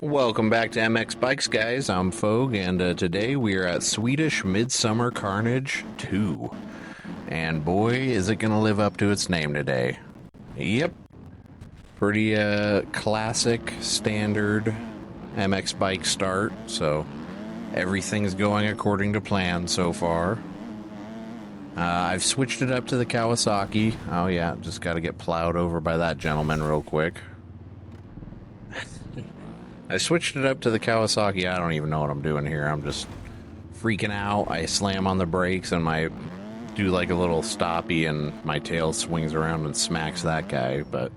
Welcome back to MX Bikes, guys. I'm Foge, and today we are at Swedish Midsummer Carnage 2. And boy, is it going to live up to its name today. Yep. Pretty classic, standard MX bike start, so everything's going according to plan so far. I've switched it up to the Kawasaki. Oh yeah, just got to get plowed over by that gentleman real quick. I switched it up to the Kawasaki. I don't even know what I'm doing here. I'm just freaking out. I slam on the brakes and do like a little stoppy and my tail swings around and smacks that guy. But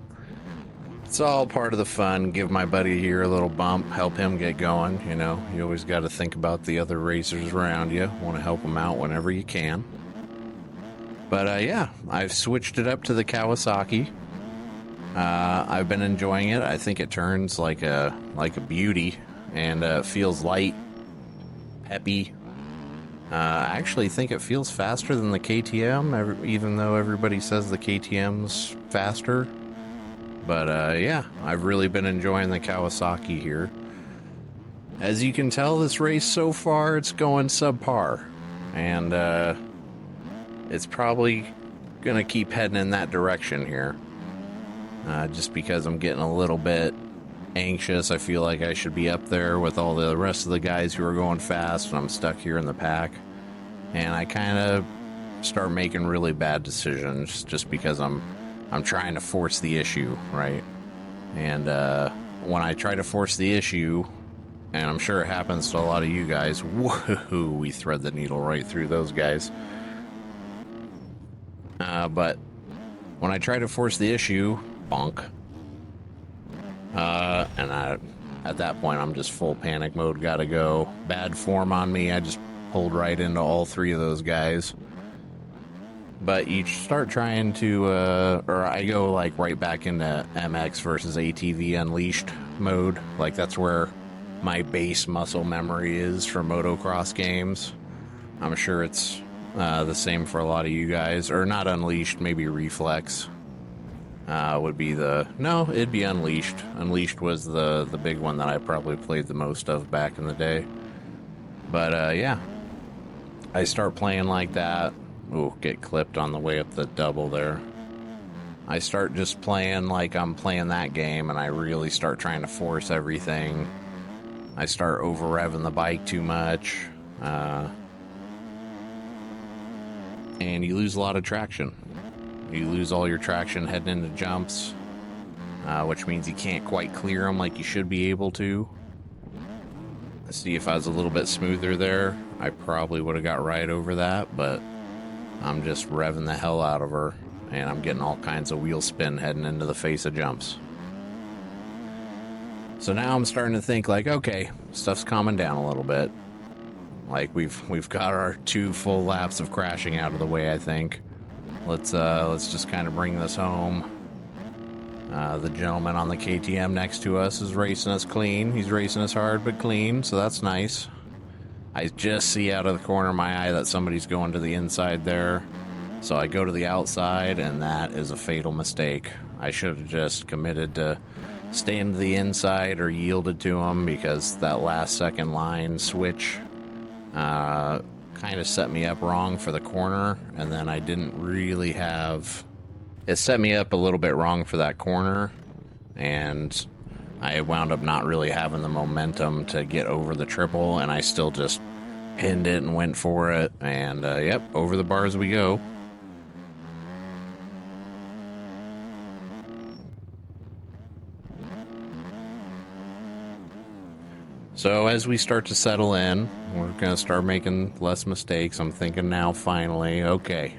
it's all part of the fun. Give my buddy here a little bump, help him get going. You know, you always got to think about the other racers around you. Want to help them out whenever you can. But yeah, I've switched it up to the Kawasaki. I've been enjoying it. I think it turns like a beauty and feels light, peppy. I actually think it feels faster than the KTM, even though everybody says the KTM's faster. But yeah, I've really been enjoying the Kawasaki here. As you can tell, this race so far, it's going subpar. And it's probably going to keep heading in that direction here. Just because I'm getting a little bit anxious. I feel like I should be up there with all the rest of the guys who are going fast, and I'm stuck here in the pack. And I kind of start making really bad decisions just because I'm trying to force the issue, right? And when I try to force the issue, and I'm sure it happens to a lot of you guys, woohoo, we thread the needle right through those guys. But when I try to force the issue, bonk. At that point, I'm just full panic mode, gotta go. Bad form on me, I just pulled right into all three of those guys. But you start trying to, or I go like right back into MX versus ATV Unleashed mode. Like that's where my base muscle memory is for motocross games. I'm sure it's the same for a lot of you guys. Or not Unleashed, maybe Reflex. Would be it'd be Unleashed. Unleashed was the big one that I probably played the most of back in the day. But yeah, I start playing like that. Ooh, get clipped on the way up the double there. I start just playing like I'm playing that game, and I really start trying to force everything. I start over-revving the bike too much. And you lose a lot of traction. You lose all your traction heading into jumps, which means you can't quite clear them like you should be able to. Let's see, if I was a little bit smoother there, I probably would have got right over that, but I'm just revving the hell out of her, and I'm getting all kinds of wheel spin heading into the face of jumps. So now I'm starting to think like, okay, stuff's calming down a little bit. Like we've got our 2 full laps of crashing out of the way, I think. Let's just kind of bring this home. The gentleman on the KTM next to us is racing us clean. He's racing us hard but clean, so that's nice. I just see out of the corner of my eye that somebody's going to the inside there. So I go to the outside, and that is a fatal mistake. I should have just committed to staying to the inside or yielded to him, because that last second line switch kind of set me up wrong for the corner, and then I didn't really have... It set me up a little bit wrong for that corner, and I wound up not really having the momentum to get over the triple, and I still just pinned it and went for it, and yep, over the bars we go. So as we start to settle in, we're going to start making less mistakes. I'm thinking now, finally, okay.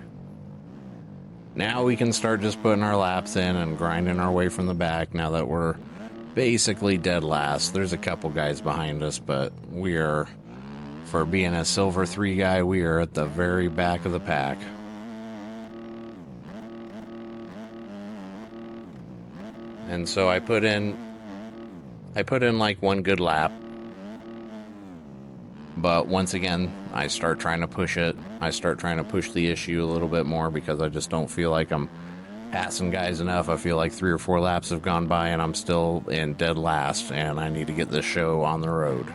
Now we can start just putting our laps in and grinding our way from the back now that we're basically dead last. There's a couple guys behind us, but we are, for being a Silver 3 guy, we are at the very back of the pack. And so I put in like one good lap. But once again, I start trying to push it. I start trying to push the issue a little bit more because I just don't feel like I'm passing guys enough. I feel like 3 or 4 laps have gone by and I'm still in dead last, and I need to get this show on the road.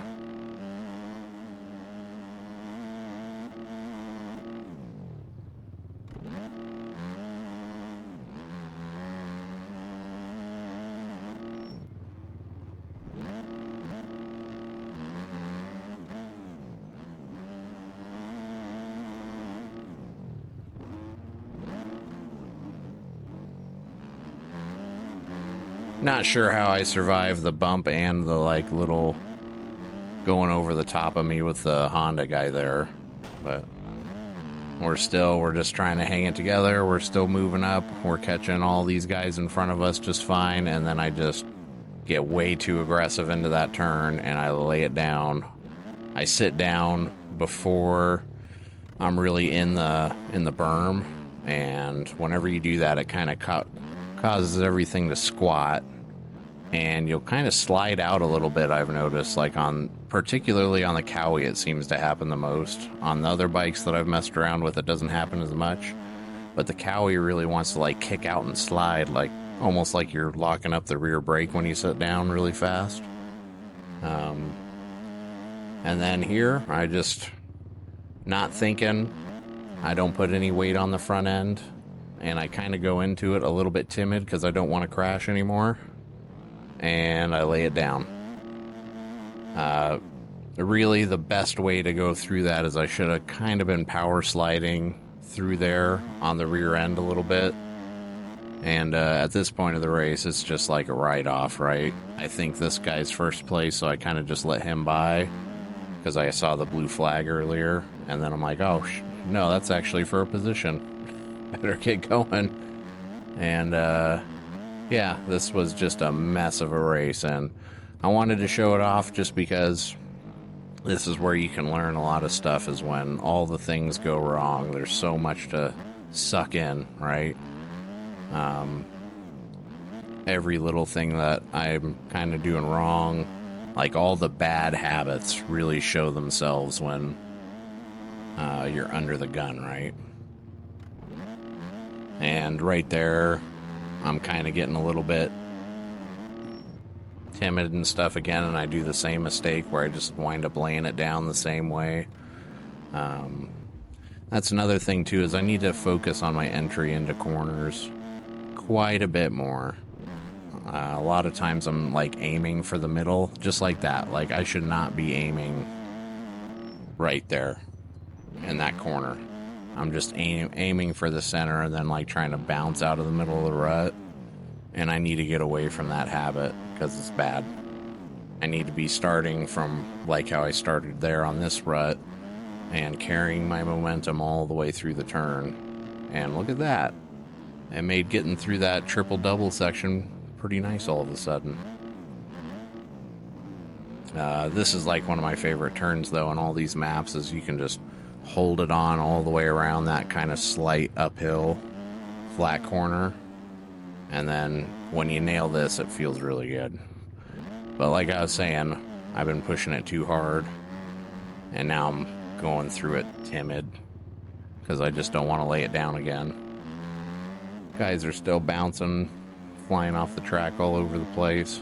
Not sure how I survived the bump and the like little going over the top of me with the Honda guy there, but we're just trying to hang it together. We're still moving up. We're catching all these guys in front of us just fine, and then I just get way too aggressive into that turn and I lay it down. I sit down before I'm really in the berm, and whenever you do that, it kind of causes everything to squat, and you'll kind of slide out a little bit. I've noticed, like particularly on the Cowie, it seems to happen the most. On the other bikes that I've messed around with, it doesn't happen as much, but the Cowie really wants to like kick out and slide, like almost like you're locking up the rear brake when you sit down really fast. And then here, I just not thinking. I don't put any weight on the front end, and I kind of go into it a little bit timid because I don't want to crash anymore, and I lay it down. Really, the best way to go through that is I should have kind of been power sliding through there on the rear end a little bit, and at this point of the race, it's just like a write-off, right? I think this guy's first place, so I kind of just let him by because I saw the blue flag earlier, and then I'm like, oh, no, that's actually for a position. Better get going. And yeah, this was just a mess of a race, and I wanted to show it off just because this is where you can learn a lot of stuff, is when all the things go wrong. There's so much to suck in, right? Every little thing that I'm kind of doing wrong, like all the bad habits really show themselves when you're under the gun, right? And right there, I'm kind of getting a little bit timid and stuff again, and I do the same mistake where I just wind up laying it down the same way. That's another thing too, is I need to focus on my entry into corners quite a bit more. A lot of times I'm like aiming for the middle, just like that. Like I should not be aiming right there in that corner. I'm just aiming for the center and then like trying to bounce out of the middle of the rut. And I need to get away from that habit because it's bad. I need to be starting from like how I started there on this rut and carrying my momentum all the way through the turn. And look at that. It made getting through that triple-double section pretty nice all of a sudden. This is like one of my favorite turns though on all these maps, is you can just hold it on all the way around that kind of slight uphill flat corner, and then when you nail this, it feels really good. But like I was saying, I've been pushing it too hard, and now I'm going through it timid because I just don't want to lay it down again. Guys are still bouncing, flying off the track all over the place,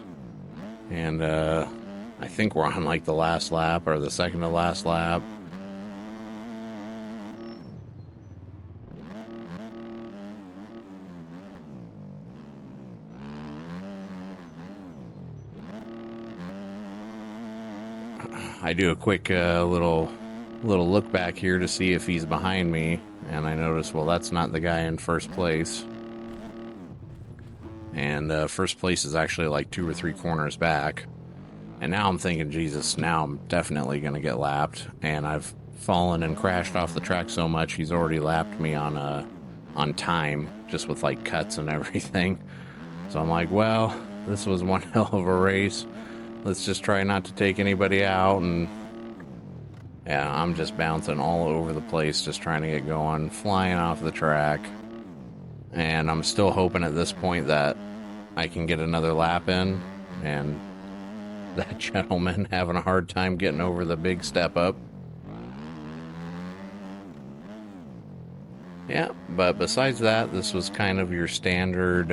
and I think we're on like the last lap or the second to last lap. I do a quick little look back here to see if he's behind me, and I notice, well, that's not the guy in first place. And first place is actually like 2 or 3 corners back. And now I'm thinking, Jesus, now I'm definitely going to get lapped. And I've fallen and crashed off the track so much, he's already lapped me on time, just with like cuts and everything. So I'm like, well, this was one hell of a race. Let's just try not to take anybody out. And yeah, I'm just bouncing all over the place, just trying to get going, flying off the track. And I'm still hoping at this point that I can get another lap in, and that gentleman having a hard time getting over the big step up. Yeah, but besides that, this was kind of your standard,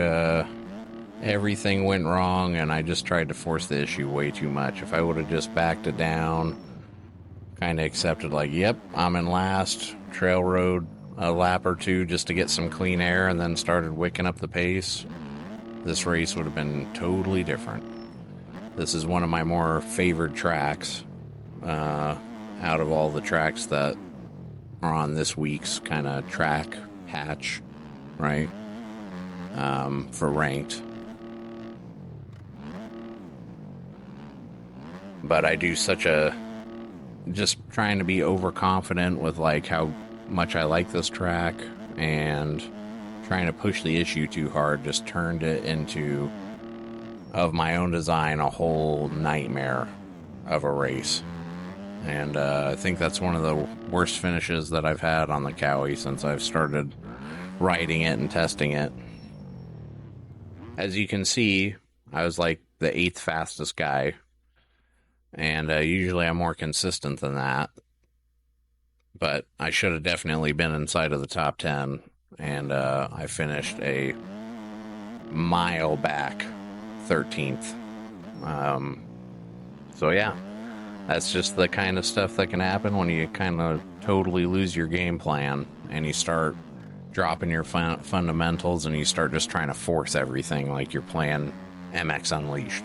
everything went wrong, and I just tried to force the issue way too much. If I would have just backed it down, kind of accepted, like, yep, I'm in last, trail road a lap or two just to get some clean air, and then started wicking up the pace, this race would have been totally different. This is one of my more favored tracks out of all the tracks that are on this week's kind of track hatch, right? For ranked. But I do such a, just trying to be overconfident with like how much I like this track, and trying to push the issue too hard just turned it into, of my own design, a whole nightmare of a race. And I think that's one of the worst finishes that I've had on the Cowie since I've started riding it and testing it. As you can see, I was like the 8th fastest guy, and usually I'm more consistent than that, but I should have definitely been inside of the top 10, and I finished a mile back, 13th. So yeah, that's just the kind of stuff that can happen when you kind of totally lose your game plan and you start dropping your fundamentals and you start just trying to force everything like you're playing MX Unleashed.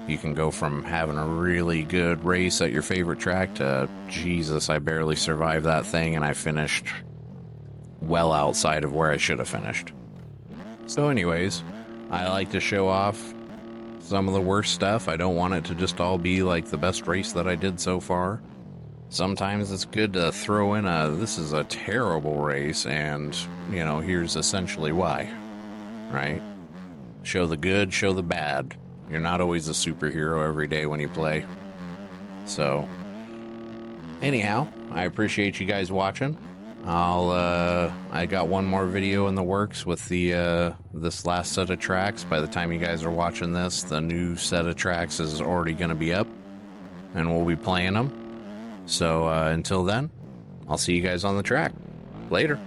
You can go from having a really good race at your favorite track to, Jesus, I barely survived that thing and I finished well outside of where I should have finished. So anyways, I like to show off some of the worst stuff. I don't want it to just all be like the best race that I did so far. Sometimes it's good to throw in a, this is a terrible race, and, you know, here's essentially why, right? Show the good, show the bad. You're not always a superhero every day when you play. So, anyhow, I appreciate you guys watching. I got one more video in the works with the this last set of tracks. By the time you guys are watching this, the new set of tracks is already going to be up, and we'll be playing them. So until then, I'll see you guys on the track. Later.